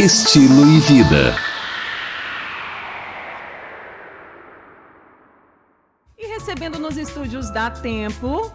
Estilo e vida. E recebendo nos estúdios da Tempo,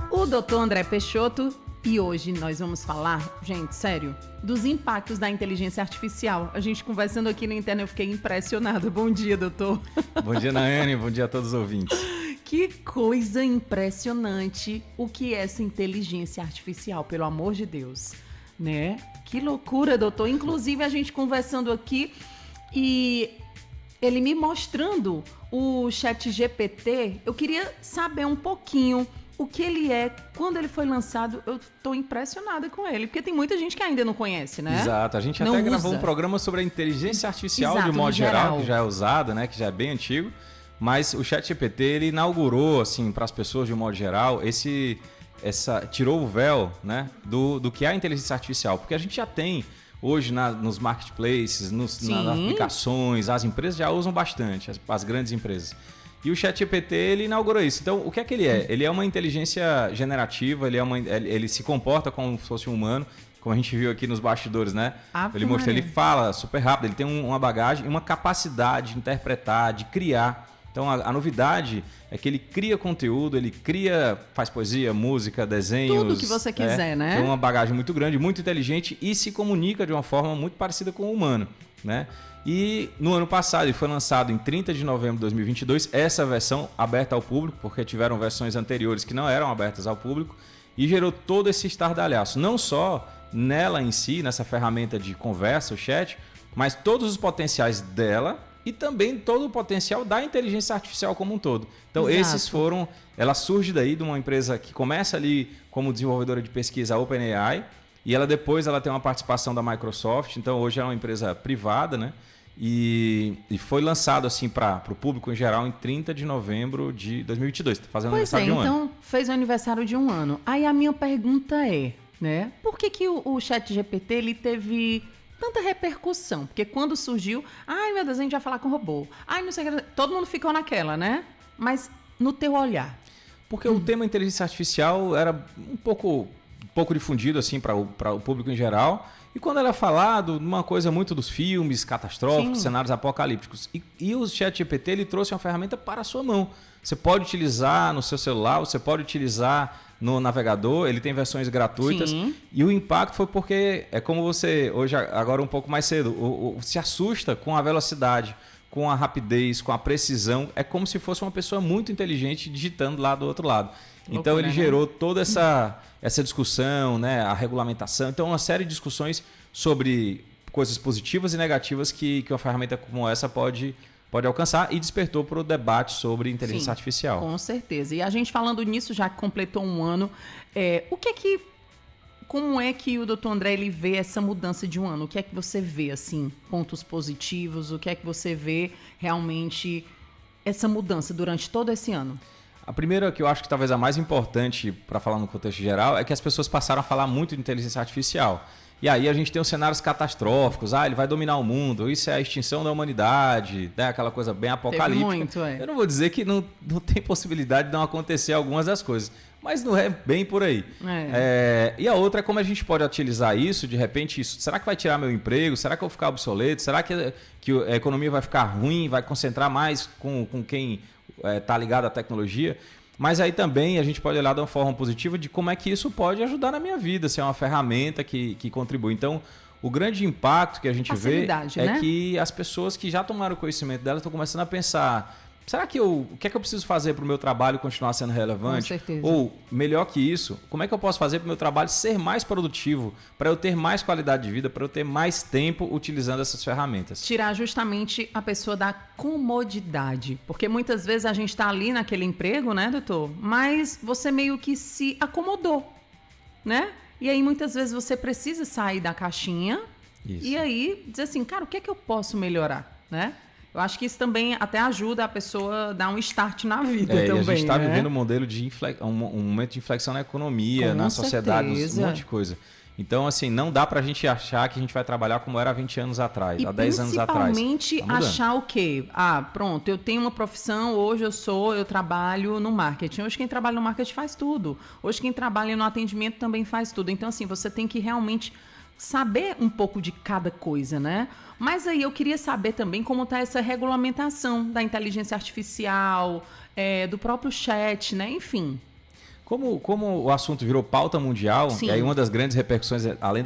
o Dr. André Peixoto. E hoje nós vamos falar, gente, sério, dos impactos da inteligência artificial. A gente conversando aqui na internet, eu fiquei impressionada. Bom dia, doutor. Bom dia, Nayane. Bom dia a todos os ouvintes. Que coisa impressionante o que é essa inteligência artificial, pelo amor de Deus, né? Que loucura, doutor. Inclusive, a gente conversando aqui e ele me mostrando o ChatGPT, eu queria saber um pouquinho o que ele é. Quando ele foi lançado, eu estou impressionada com ele, porque tem muita gente que ainda não conhece, né? Exato, a gente não até usa. gravou um programa sobre a inteligência artificial, Exato, de modo no geral, que já é usada, né, que já é bem antigo, mas o ChatGPT, ele inaugurou, assim, para as pessoas de um modo geral, tirou o véu, né, do que é a inteligência artificial, porque a gente já tem hoje nos marketplaces, nas aplicações, as empresas já usam bastante, as grandes empresas. E o ChatGPT, ele inaugurou isso. Então, o que é que ele é? Ele é uma inteligência generativa, ele se comporta como se fosse um humano, como a gente viu aqui nos bastidores, né? Ele mostrou, ele fala super rápido, ele tem uma bagagem e uma capacidade de interpretar, de criar. Então, a novidade é que ele cria conteúdo, faz poesia, música, desenhos. Tudo que você quiser, né? Tem uma bagagem muito grande, muito inteligente e se comunica de uma forma muito parecida com o humano, né? E no ano passado, ele foi lançado em 30 de novembro de 2022, essa versão aberta ao público, porque tiveram versões anteriores que não eram abertas ao público, e gerou todo esse estardalhaço. Não só nela em si, nessa ferramenta de conversa, o chat, mas todos os potenciais dela e também todo o potencial da inteligência artificial como um todo. Então, Exato. ela surge daí de uma empresa que começa ali como desenvolvedora de pesquisa, a OpenAI, e depois ela tem uma participação da Microsoft, então hoje é uma empresa privada, né? E foi lançado assim para o público em geral em 30 de novembro de 2022, fazendo aniversário de um ano. Então fez o aniversário de um ano. Aí a minha pergunta é, né? Por que o ChatGPT ele teve tanta repercussão? Porque quando surgiu, ai meu Deus, a gente vai falar com robô. Ai, não sei o que, todo mundo ficou naquela, né? Mas no teu olhar. Porque o tema inteligência artificial era um pouco difundido assim para o público em geral. E quando era falado, uma coisa muito dos filmes catastróficos, cenários apocalípticos. E o ChatGPT, ele trouxe uma ferramenta para a sua mão. Você pode utilizar no seu celular, você pode utilizar no navegador, ele tem versões gratuitas. Sim. E o impacto foi porque, é como você, hoje, agora um pouco mais cedo, se assusta com a velocidade, com a rapidez, com a precisão. É como se fosse uma pessoa muito inteligente digitando lá do outro lado. Então ele gerou toda essa discussão, né, a regulamentação. Então uma série de discussões sobre coisas positivas e negativas que uma ferramenta como essa pode alcançar e despertou para o debate sobre inteligência artificial. Com certeza. E a gente falando nisso, já que completou um ano, como é que o Dr. André ele vê essa mudança de um ano? O que é que você vê, assim, pontos positivos? O que é que você vê realmente essa mudança durante todo esse ano? A primeira, que eu acho que talvez a mais importante para falar no contexto geral, é que as pessoas passaram a falar muito de inteligência artificial. E aí a gente tem os cenários catastróficos, ele vai dominar o mundo, isso é a extinção da humanidade, né? Aquela coisa bem apocalíptica. Teve muito, Eu não vou dizer que não tem possibilidade de não acontecer algumas das coisas, mas não é bem por aí. E a outra é como a gente pode utilizar isso, de repente, será que vai tirar meu emprego? Será que eu vou ficar obsoleto? Será que a economia vai ficar ruim, vai concentrar mais com quem está ligado à tecnologia? Mas aí também a gente pode olhar de uma forma positiva de como é que isso pode ajudar na minha vida, se é uma ferramenta que contribui. Então, o grande impacto que a gente vê é que as pessoas que já tomaram conhecimento delas estão começando a pensar, será que o que é que eu preciso fazer para o meu trabalho continuar sendo relevante? Com certeza. Ou, melhor que isso, como é que eu posso fazer para o meu trabalho ser mais produtivo, para eu ter mais qualidade de vida, para eu ter mais tempo utilizando essas ferramentas? Tirar justamente a pessoa da comodidade. Porque muitas vezes a gente está ali naquele emprego, né, doutor? Mas você meio que se acomodou, né? E aí muitas vezes você precisa sair da caixinha e aí dizer assim, cara, o que é que eu posso melhorar, né? Eu acho que isso também até ajuda a pessoa a dar um start na vida também. E a gente está né? vivendo um modelo de um momento de inflexão na economia, na sociedade, um monte de coisa. Então, assim, não dá pra gente achar que a gente vai trabalhar como era há 20 anos atrás, há 10 anos atrás. E principalmente achar o quê? Pronto, eu tenho uma profissão, hoje eu trabalho no marketing. Hoje quem trabalha no marketing faz tudo. Hoje quem trabalha no atendimento também faz tudo. Então, assim, você tem que realmente saber um pouco de cada coisa, né? Mas aí eu queria saber também como está essa regulamentação da inteligência artificial, do próprio chat, né? Enfim. Como o assunto virou pauta mundial, Sim. e aí uma das grandes repercussões, além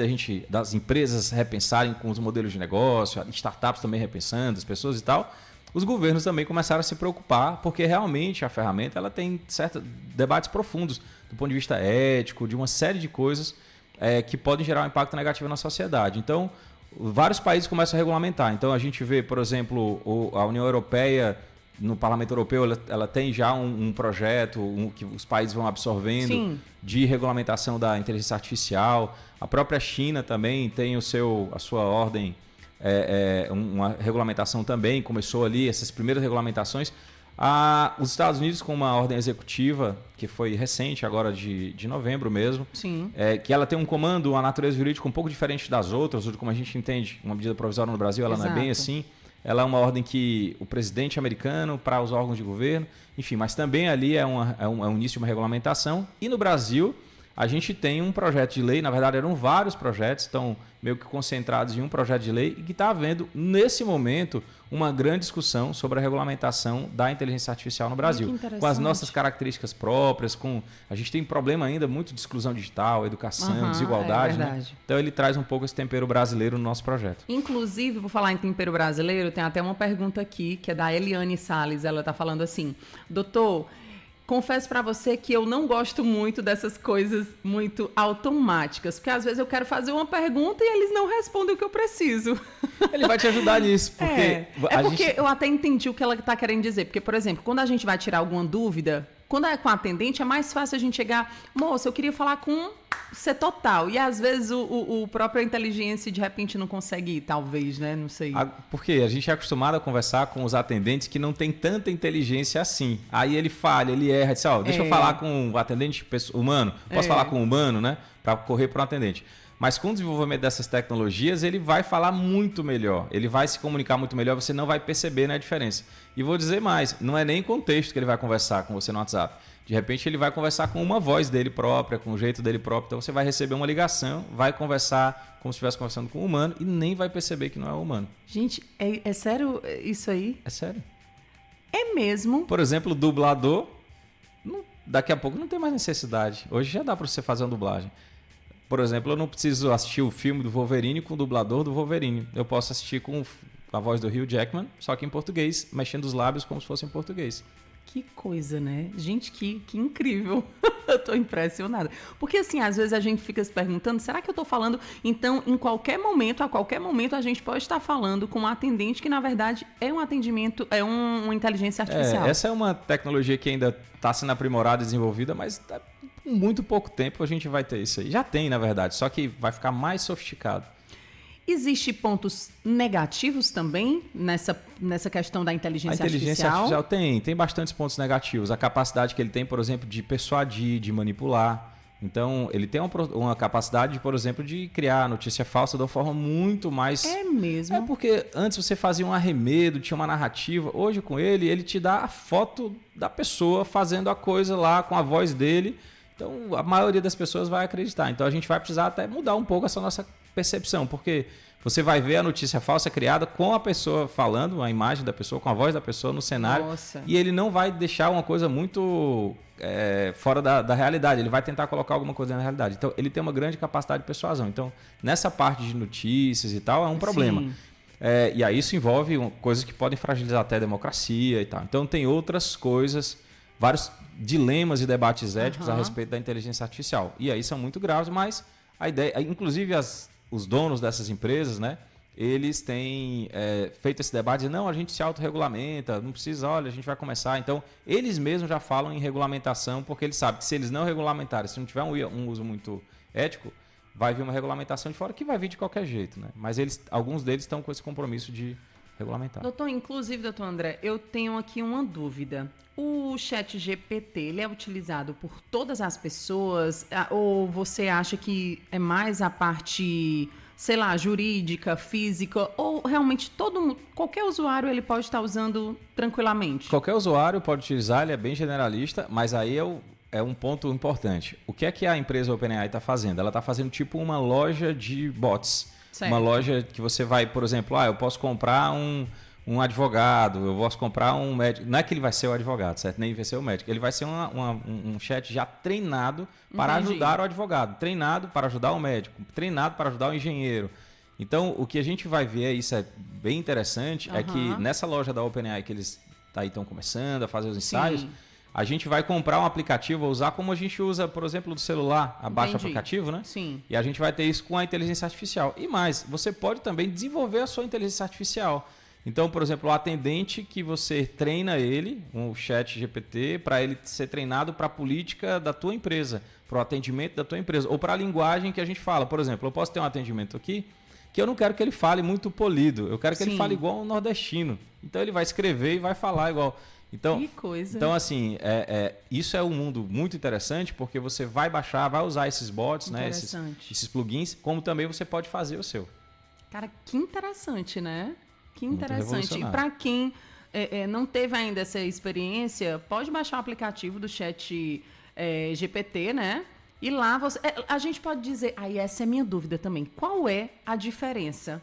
das empresas repensarem com os modelos de negócio, startups também repensando, as pessoas e tal, os governos também começaram a se preocupar, porque realmente a ferramenta ela tem certos debates profundos do ponto de vista ético, de uma série de coisas que podem gerar um impacto negativo na sociedade. Então, vários países começam a regulamentar. Então, a gente vê, por exemplo, a União Europeia, no Parlamento Europeu, ela tem já um projeto que os países vão absorvendo. Sim. De regulamentação da inteligência artificial. A própria China também tem a sua ordem, uma regulamentação também, começou ali essas primeiras regulamentações. Os Estados Unidos com uma ordem executiva, que foi recente, agora de novembro mesmo, sim. Que ela tem um comando, uma natureza jurídica um pouco diferente das outras, ou de como a gente entende, uma medida provisória no Brasil, ela Exato. Não é bem assim. Ela é uma ordem que o presidente americano, para os órgãos de governo, enfim, mas também ali é um início de uma regulamentação. E no Brasil, a gente tem um projeto de lei, na verdade eram vários projetos, estão meio que concentrados em um projeto de lei, e que está havendo, nesse momento, uma grande discussão sobre a regulamentação da inteligência artificial no Brasil. Com as nossas características próprias, a gente tem problema ainda muito de exclusão digital, educação, desigualdade. Né? Então ele traz um pouco esse tempero brasileiro no nosso projeto. Inclusive, por falar em tempero brasileiro, tem até uma pergunta aqui, que é da Eliane Salles. Ela está falando assim: doutor, confesso para você que eu não gosto muito dessas coisas muito automáticas, porque às vezes eu quero fazer uma pergunta e eles não respondem o que eu preciso. Ele vai te ajudar nisso, porque... porque eu até entendi o que ela está querendo dizer, porque, por exemplo, quando a gente vai tirar alguma dúvida, quando é com a atendente, é mais fácil a gente chegar, moça, eu queria falar com ser total, e às vezes o próprio inteligência de repente não consegue ir, talvez, né? Não sei. Porque a gente é acostumado a conversar com os atendentes que não tem tanta inteligência assim. Aí ele falha, ele erra, diz, deixa eu falar com o atendente humano, posso falar com o humano, né? Para correr para o atendente. Mas com o desenvolvimento dessas tecnologias, ele vai falar muito melhor, ele vai se comunicar muito melhor, você não vai perceber, né, a diferença. E vou dizer mais, não é nem com texto que ele vai conversar com você no WhatsApp. De repente ele vai conversar com uma voz dele própria, com o jeito dele próprio. Então você vai receber uma ligação, vai conversar como se estivesse conversando com um humano e nem vai perceber que não é um humano. Gente, é sério isso aí? É sério. É mesmo? Por exemplo, o dublador, daqui a pouco não tem mais necessidade. Hoje já dá para você fazer uma dublagem. Por exemplo, eu não preciso assistir o filme do Wolverine com o dublador do Wolverine. Eu posso assistir com a voz do Hugh Jackman, só que em português, mexendo os lábios como se fosse em português. Que coisa, né? Gente, que incrível. Eu tô impressionada. Porque, assim, às vezes a gente fica se perguntando, será que eu tô falando? Então, a qualquer momento, a gente pode estar falando com um atendente que, na verdade, é um atendimento, é uma inteligência artificial. Essa é uma tecnologia que ainda está sendo aprimorada e desenvolvida, mas com muito pouco tempo a gente vai ter isso aí. Já tem, na verdade, só que vai ficar mais sofisticado. Existem pontos negativos também nessa questão da inteligência artificial? A inteligência artificial tem bastantes pontos negativos. A capacidade que ele tem, por exemplo, de persuadir, de manipular. Então, ele tem uma capacidade, por exemplo, de criar notícia falsa de uma forma muito mais... É mesmo? É porque antes você fazia um arremedo, tinha uma narrativa. Hoje, com ele te dá a foto da pessoa fazendo a coisa lá com a voz dele. Então, a maioria das pessoas vai acreditar. Então, a gente vai precisar até mudar um pouco essa nossa percepção, porque você vai ver a notícia falsa criada com a pessoa falando, a imagem da pessoa, com a voz da pessoa no cenário. Nossa. E ele não vai deixar uma coisa muito fora da realidade. Ele vai tentar colocar alguma coisa na realidade. Então, ele tem uma grande capacidade de persuasão. Então, nessa parte de notícias e tal, é um problema. E aí isso envolve coisas que podem fragilizar até a democracia e tal. Então, tem outras coisas, vários dilemas e debates éticos a respeito da inteligência artificial. E aí são muito graves, mas a ideia, inclusive os donos dessas empresas, né, eles têm feito esse debate de não, a gente se autorregulamenta, não precisa, olha, a gente vai começar. Então, eles mesmos já falam em regulamentação, porque eles sabem que se eles não regulamentarem, se não tiver um uso muito ético, vai vir uma regulamentação de fora que vai vir de qualquer jeito, né? Mas alguns deles estão com esse compromisso de regulamentar. Doutor André, eu tenho aqui uma dúvida. O ChatGPT, ele é utilizado por todas as pessoas ou você acha que é mais a parte, sei lá, jurídica, física, ou realmente qualquer usuário ele pode estar usando tranquilamente? Qualquer usuário pode utilizar, ele é bem generalista, mas aí é um ponto importante. O que é que a empresa OpenAI está fazendo? Ela está fazendo tipo uma loja de bots. Certo. Uma loja que você vai, por exemplo, eu posso comprar um advogado, eu posso comprar um médico. Não é que ele vai ser o advogado, certo? Nem vai ser o médico. Ele vai ser um chat já treinado para ajudar o advogado, treinado para ajudar o médico, treinado para ajudar o engenheiro. Então, o que a gente vai ver, isso é bem interessante, é que nessa loja da OpenAI que eles estão começando a fazer os ensaios, a gente vai comprar um aplicativo, usar como a gente usa, por exemplo, do celular, abaixa o aplicativo, né? Sim. E a gente vai ter isso com a inteligência artificial. E mais, você pode também desenvolver a sua inteligência artificial. Então, por exemplo, o atendente que você treina ele, um chat GPT, para ele ser treinado para a política da tua empresa, para o atendimento da tua empresa, ou para a linguagem que a gente fala. Por exemplo, eu posso ter um atendimento aqui que eu não quero que ele fale muito polido, eu quero que ele fale igual um nordestino. Então, ele vai escrever e vai falar igual. Então, que coisa. Então assim, isso é um mundo muito interessante, porque você vai baixar, vai usar esses bots, né, esses plugins, como também você pode fazer o seu. Cara, que interessante, né? Que Muito interessante. E para quem não teve ainda essa experiência, pode baixar o aplicativo do Chat GPT, né? E lá a gente pode dizer, essa é a minha dúvida também, qual é a diferença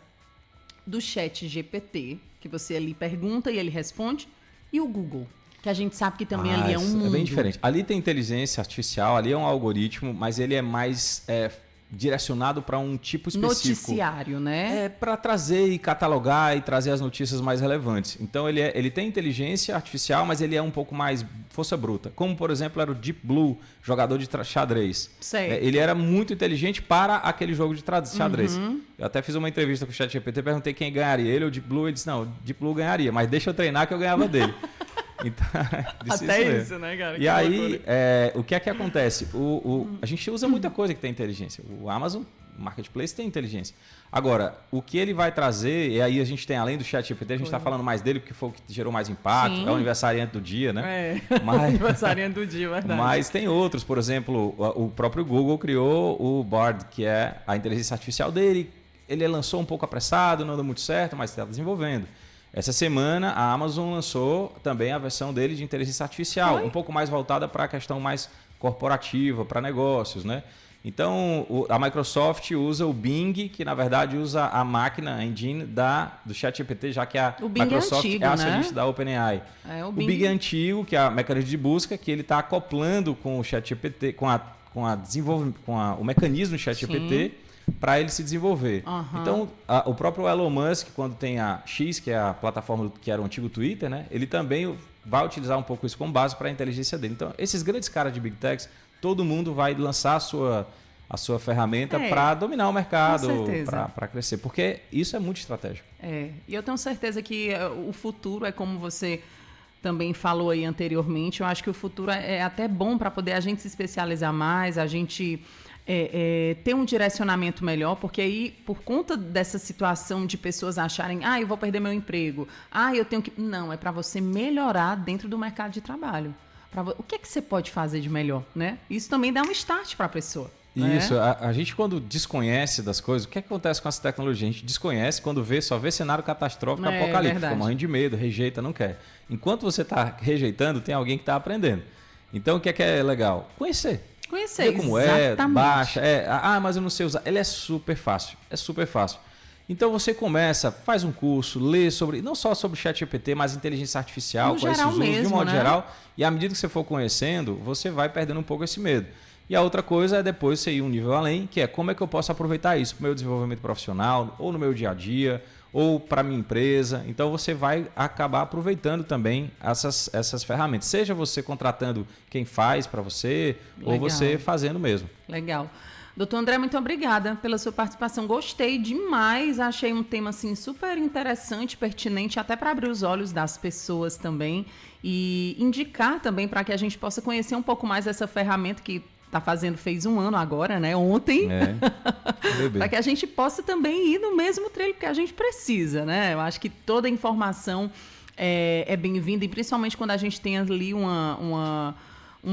do Chat GPT, que você ali pergunta e ele responde, e o Google? Que a gente sabe que também ali é um mundo. É bem diferente. Ali tem inteligência artificial, ali é um algoritmo, mas ele é mais direcionado para um tipo específico. Noticiário, né? Para trazer e catalogar e trazer as notícias mais relevantes. Então ele tem inteligência artificial, mas ele é um pouco mais força bruta. Como, por exemplo, era o Deep Blue, jogador de xadrez. Certo. Ele era muito inteligente para aquele jogo de xadrez. Eu até fiz uma entrevista com o ChatGPT, perguntei quem ganharia, ele ou o Deep Blue. Ele disse, não, o Deep Blue ganharia, mas deixa eu treinar que eu ganhava dele. Então, até isso, né, cara? E aí, o que é que acontece? A gente usa muita coisa que tem inteligência. O Amazon Marketplace tem inteligência. Agora, o que ele vai trazer, e aí a gente tem, além do ChatGPT, a gente está falando mais dele, porque foi o que gerou mais impacto, é o aniversariante do dia, né? O aniversariante do dia, verdade. Mas tem outros, por exemplo, o próprio Google criou o Bard, que é a inteligência artificial dele. Ele lançou um pouco apressado, não deu muito certo, mas está desenvolvendo. Essa semana, a Amazon lançou também a versão dele de inteligência artificial, um pouco mais voltada para a questão mais corporativa, para negócios, né? Então, a Microsoft usa o Bing, que na verdade usa a máquina, a engine do ChatGPT, já que a Microsoft é acionista da OpenAI. O Bing é antigo, que é a mecanismo de busca, que ele está acoplando com o ChatGPT, com o mecanismo do ChatGPT, para ele se desenvolver. Então, o próprio Elon Musk, quando tem a X, que é a plataforma que era o antigo Twitter, né, ele também vai utilizar um pouco isso como base para a inteligência dele. Então, esses grandes caras de Big Techs, todo mundo vai lançar a sua ferramenta para dominar o mercado, para crescer, porque isso é muito estratégico. E eu tenho certeza que o futuro é como você também falou aí anteriormente. Eu acho que o futuro é até bom para poder a gente se especializar mais, a gente ter um direcionamento melhor, porque aí, por conta dessa situação de pessoas acharem, eu vou perder meu emprego, eu tenho que... Não, é para você melhorar dentro do mercado de trabalho. O que é que você pode fazer de melhor, né? Isso também dá um start para a pessoa. Isso, a gente quando desconhece das coisas, o que acontece com essa tecnologia? A gente desconhece quando só vê cenário catastrófico, apocalíptico, fica morrendo de medo, rejeita, não quer. Enquanto você está rejeitando, tem alguém que está aprendendo. Então, o que é legal? Conhecer. Ver como baixa. Mas eu não sei usar. Ele é super fácil. Então você começa, faz um curso, lê sobre, não só sobre ChatGPT, mas inteligência artificial, com esses usos de modo geral. E à medida que você for conhecendo, você vai perdendo um pouco esse medo. E a outra coisa é depois você ir um nível além, que é como é que eu posso aproveitar isso para o meu desenvolvimento profissional, ou no meu dia a dia, ou para a minha empresa. Então você vai acabar aproveitando também essas ferramentas. Seja você contratando quem faz para você, ou você fazendo mesmo. Legal. Doutor André, muito obrigada pela sua participação. Gostei demais, achei um tema assim, super interessante, pertinente, até para abrir os olhos das pessoas também e indicar também para que a gente possa conhecer um pouco mais essa ferramenta que fez 1 ano agora, né? Ontem. Para que a gente possa também ir no mesmo trilho que a gente precisa, né? Eu acho que toda informação é bem-vinda e principalmente quando a gente tem ali uma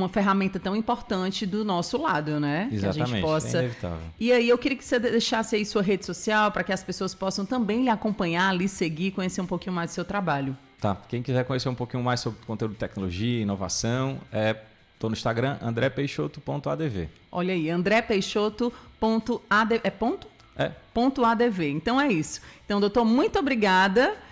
ferramenta tão importante do nosso lado, né? Exatamente, que a gente possa... é inevitável. E aí eu queria que você deixasse aí sua rede social para que as pessoas possam também lhe acompanhar, lhe seguir, conhecer um pouquinho mais do seu trabalho. Tá, quem quiser conhecer um pouquinho mais sobre conteúdo de tecnologia, inovação, Estou no Instagram, andrepeixoto.adv. Olha aí, andrepeixoto.adv. É ponto? É. .adv. Então é isso. Então, doutor, muito obrigada.